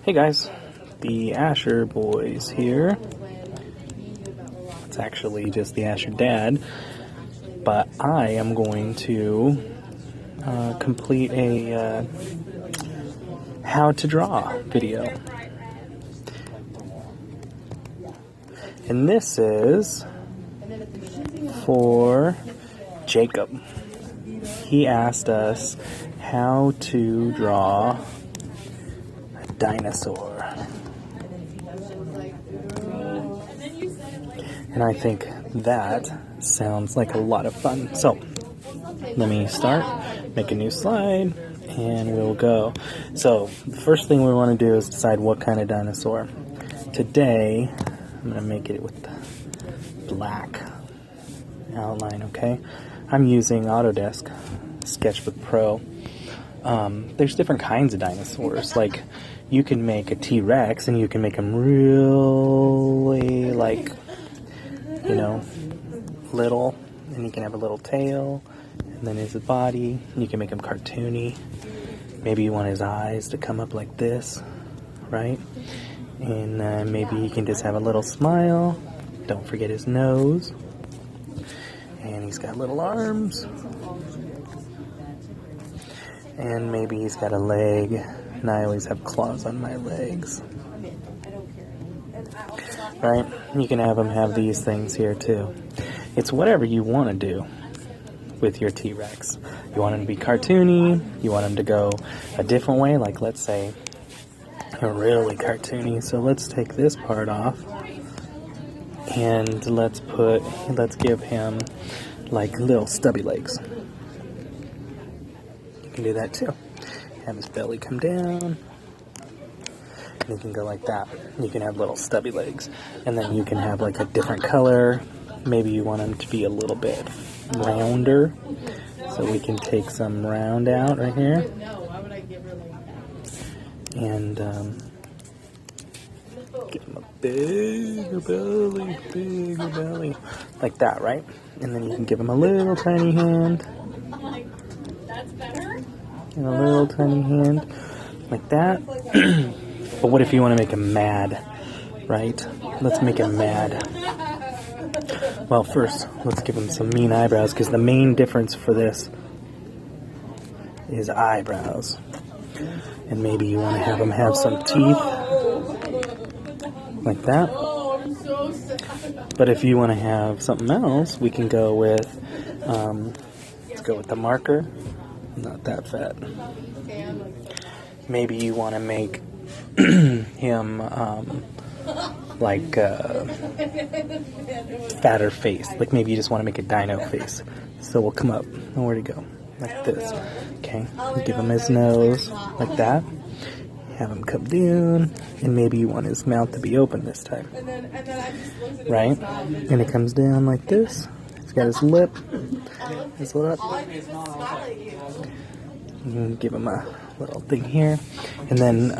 Hey guys, the Asher boys here. It's actually just the Asher dad, but I am going to complete a how to draw video. And this is for Jacob. He asked us how to draw a dinosaur. And I think that sounds like a lot of fun. So, let me start, make a new slide, and we'll go. So, the first thing we want to do is decide what kind of dinosaur. Today, I'm going to make it with the black outline, okay? I'm using Autodesk Sketchbook Pro. There's different kinds of dinosaurs. Like, you can make a T-Rex, and you can make them really, like, you know, little, and you can have a little tail, and then his body, and you can make him cartoony. Maybe you want his eyes to come up like this, right? And maybe you can just have a little smile. Don't forget his nose. And he's got little arms. And maybe he's got a leg, and I always have claws on my legs. Right? You can have them have these things here too. It's whatever you want to do with your T-Rex. You want him to be cartoony, you want him to go a different way, like let's say really cartoony. So let's take this part off and let's give him like little stubby legs. You can do that too. Have his belly come down. You can go like that. You can have little stubby legs. And then you can have like a different color. Maybe you want them to be a little bit rounder. So we can take some round out right here. And give them a bigger belly. Like that, right? And then you can give them a little tiny hand. And a little tiny hand. Like that. But what if you want to make him mad, right? Let's make him mad. Well, first, let's give him some mean eyebrows, because the main difference for this is eyebrows. And maybe you want to have him have some teeth, like that. But if you want to have something else, we can go with, let's go with the marker. Not that fat. Maybe you want to make him like fatter face. Like maybe you just want to make a dino face. So we'll come up. And where'd he go? Like this. Okay. Give him his nose like that. Have him come down. And maybe you want his mouth to be open this time. Right? And it comes down like this. He's got his lip. His lip. You can give him a little thing here. And then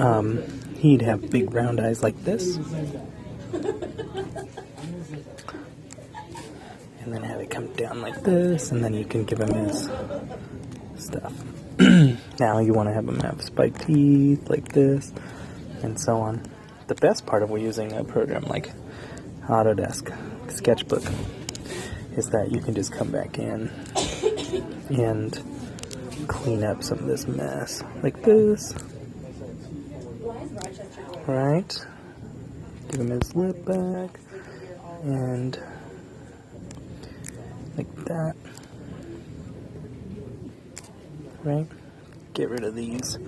he'd have big round eyes like this. And then have it come down like this. And then you can give him his stuff. Now you want to have him have spiked teeth like this. And so on. The best part of using a program like Autodesk Sketchbook is that you can just come back in and clean up some of this mess like this. Right? Give him his lip back and like that. Right? Get rid of these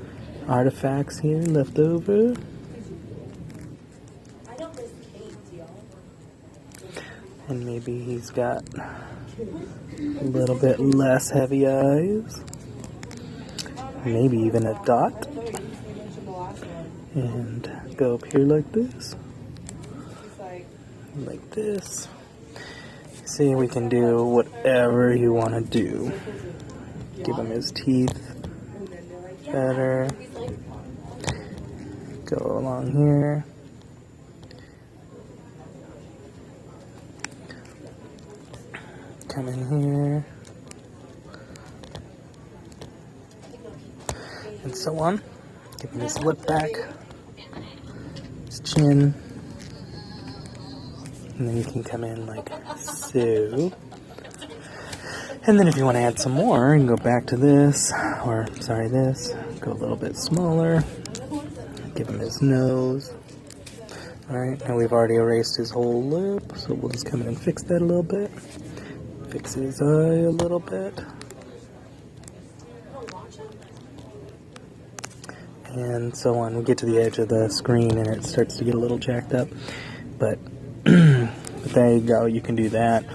artifacts here left over. And maybe he's got a little bit less heavy eyes. Maybe even a dot. And go up here like this. Like this. See, we can do whatever you want to do. Give him his teeth better. Go along here. Come in here. And so on. Give him his lip back. his chin. And then you can come in like so. And then if you want to add some more, you can go back to this, or sorry, this. Go a little bit smaller. Give him his nose. Alright, now we've already erased his whole lip, so we'll just come in and fix that a little bit. Fix his eye a little bit. And so on. We get to the edge of the screen and it starts to get a little jacked up. But there you go, you can do that.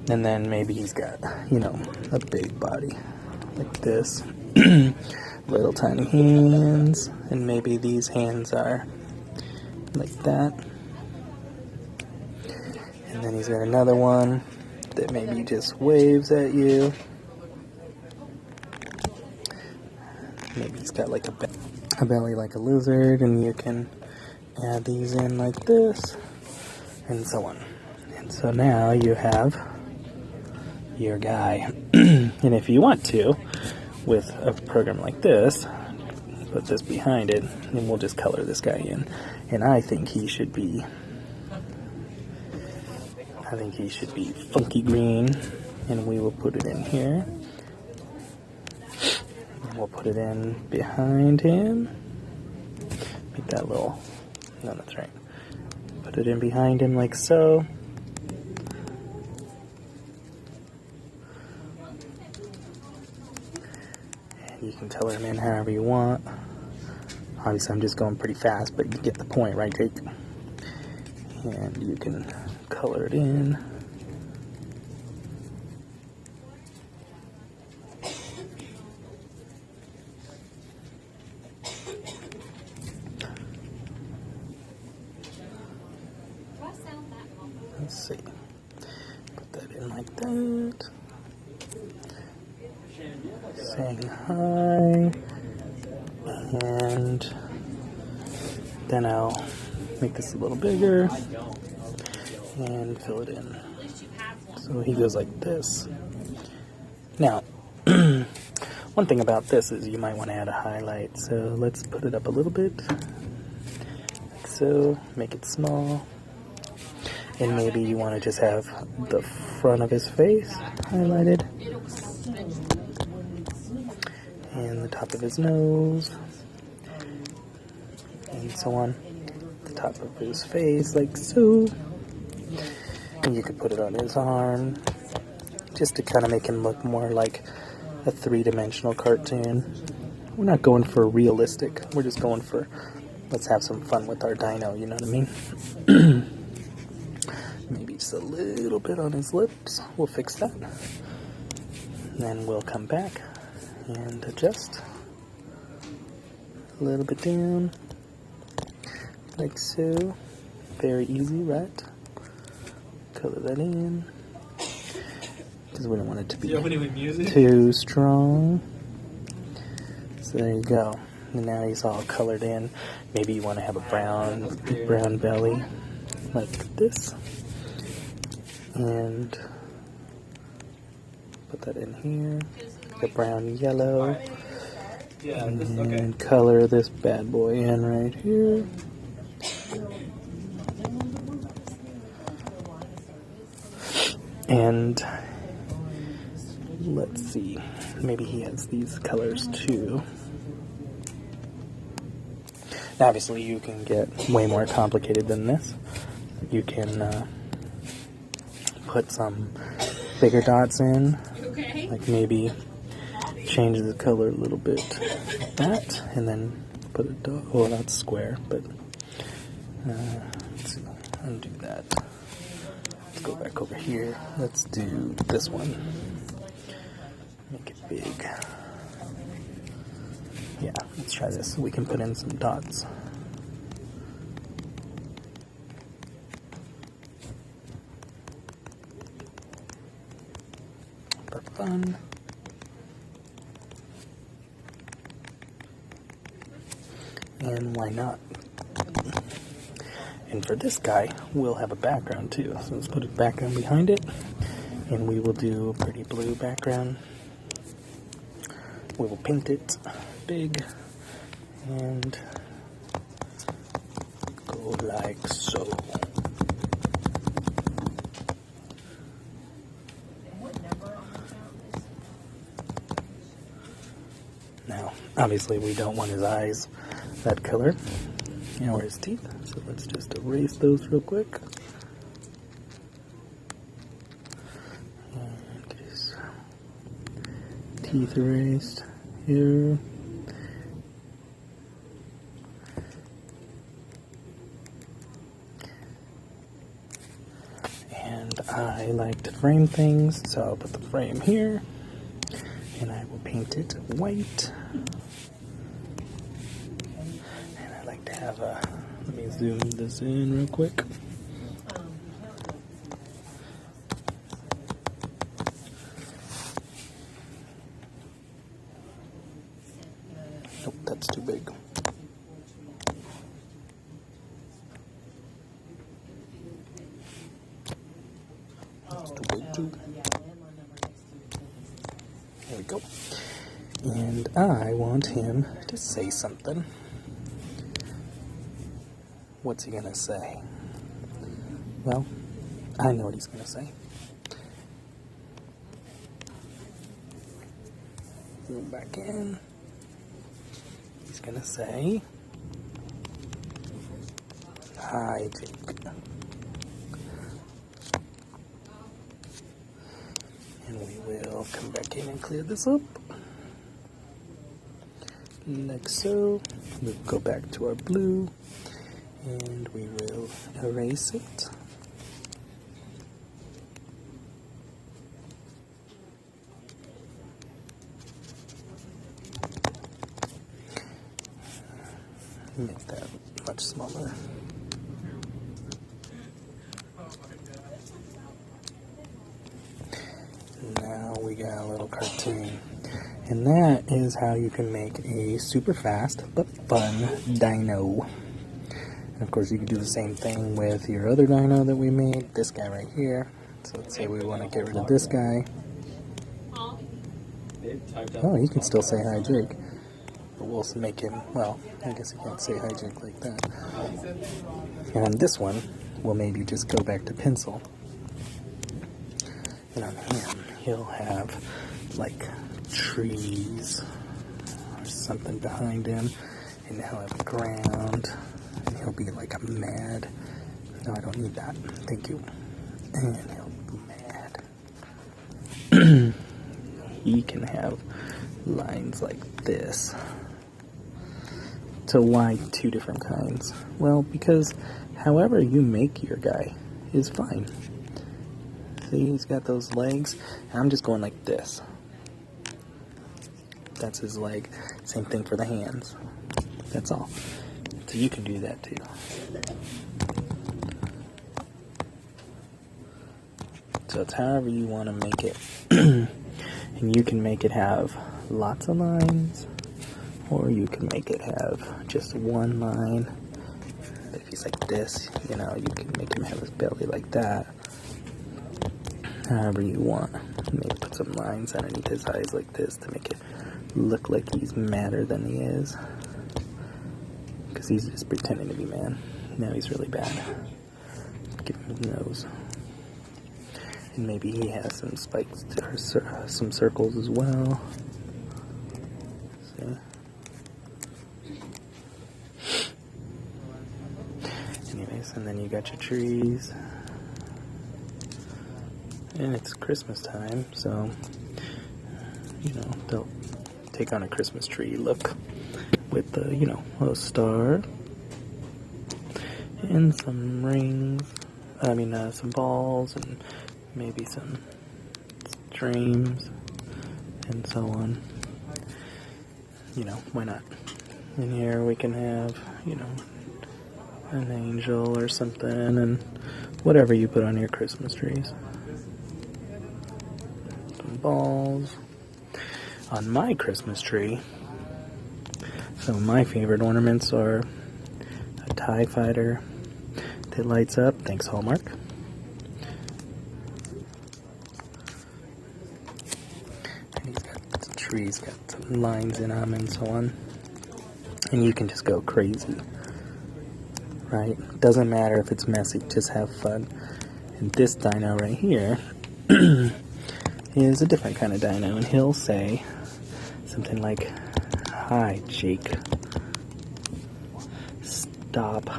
And then maybe he's got, you know, a big body like this. Little tiny hands. And maybe these hands are like that. And then he's got another one that maybe just waves at you. Maybe he's got like a belly like a lizard, and you can add these in like this, and so on. And so now you have your guy. And if you want to, with a program like this, put this behind it, and we'll just color this guy in. And I think he should be funky green, and we will put it in here. And we'll put it in behind him. Make that little, no, that's right. Put it in behind him like so. And you can color him in however you want. Obviously I'm just going pretty fast, but you get the point, right, Jake? And you can color it in. Let's see. Put that in like that. Saying hi. And then I'll make this a little bigger and fill it in. So he goes like this. Now, one thing about this is you might want to add a highlight. So let's put it up a little bit. Like so. Make it small. And maybe you want to just have the front of his face highlighted. And the top of his nose. And so on. The top of his face, like so. And you could put it on his arm. Just to kind of make him look more like a three-dimensional cartoon. We're not going for realistic. We're just going for, let's have some fun with our dino, you know what I mean? Maybe just a little bit on his lips. We'll fix that. Then we'll come back and adjust. A little bit down. Like so. Very easy, right? Color that in. Because we don't want it to be too strong. So there you go. And now he's all colored in. Maybe you want to have a brown belly. Like this. And put that in here. The brown yellow. And color this bad boy in right here. And let's see, maybe he has these colors too. Now, obviously you can get way more complicated than this. You can put some bigger dots in, like maybe change the color a little bit like that, and then put a dot, well, that's square, but let's see, undo that. Let's go back over here. Let's do this one. Make it big. Yeah, let's try this. We can put in some dots. For fun. And why not? And for this guy, we'll have a background too. So let's put a background behind it. And we will do a pretty blue background. We will paint it big. And like so. Now, obviously we don't want his eyes that color, or his teeth, so let's just erase those real quick. And get his teeth erased here. And I like to frame things, so I'll put the frame here, and I will paint it white. And I like to have a, let me zoom this in real quick. Nope, that's too big. That's too big too. There we go. And I want him to say something. What's he gonna say? Well, I know what he's gonna say. Zoom back in. He's gonna say, "Hi, Jake." And we will come back in and clear this up. Like so. We'll go back to our blue and we will erase it. Make that much smaller. Now we got a little cartoon. And that is how you can make a super fast but fun dino. And of course you can do the same thing with your other dino that we made, this guy right here. So let's say we want to get rid of this guy. Oh, you can still say hi Jake. But we'll make him, well, I guess you can't say hi Jake like that. And on this one, we'll maybe just go back to pencil. And on him, he'll have like trees or something behind him, and he'll have a ground, and he'll be like a mad. No, I don't need that. Thank you. And he'll be mad. He can have lines like this. So why two different kinds? Well, because however you make your guy is fine. See, he's got those legs, and I'm just going like this. That's his leg. Same thing for the hands. That's all. So you can do that too. So it's however you want to make it. And you can make it have lots of lines, or you can make it have just one line. If he's like this, you know, you can make him have his belly like that. However you want. Maybe put some lines underneath his eyes like this to make it look like he's madder than he is. Because he's just pretending to be mad. Now he's really bad. Give him his nose. And maybe he has some spikes, or some circles as well. See? Anyways, and then you got your trees. And it's Christmas time, so, you know, they'll take on a Christmas tree look with, you know, a star and some rings, some balls and maybe some streams and so on. You know, why not? In here we can have, you know, an angel or something and whatever you put on your Christmas trees. Balls on my Christmas tree. Some of my favorite ornaments are a TIE fighter that lights up. Thanks, Hallmark. And he's got the trees, got some lines in them and so on. And you can just go crazy right? Doesn't matter if it's messy, just have fun. And this dino right here is a different kind of dino, and he'll say something like, "Hi, Jake. Stop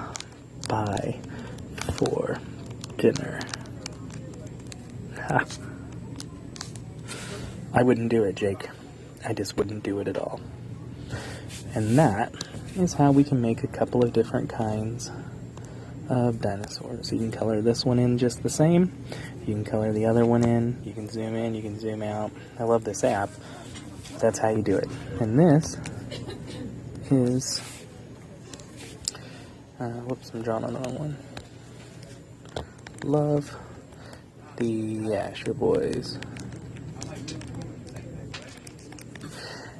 by for dinner." Ha. I wouldn't do it, Jake. I just wouldn't do it at all. And that is how we can make a couple of different kinds of dinosaurs. You can color this one in just the same. You can color the other one in. You can zoom in. You can zoom out. I love this app. That's how you do it. And this is... whoops, I'm drawing on the wrong one. Love the Asher Boys.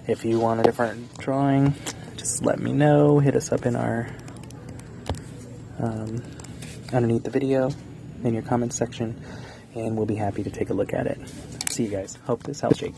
If you want a different drawing, just let me know. Hit us up in our underneath the video in your comments section, and we'll be happy to take a look at it. See you guys. Hope this helps, Jake.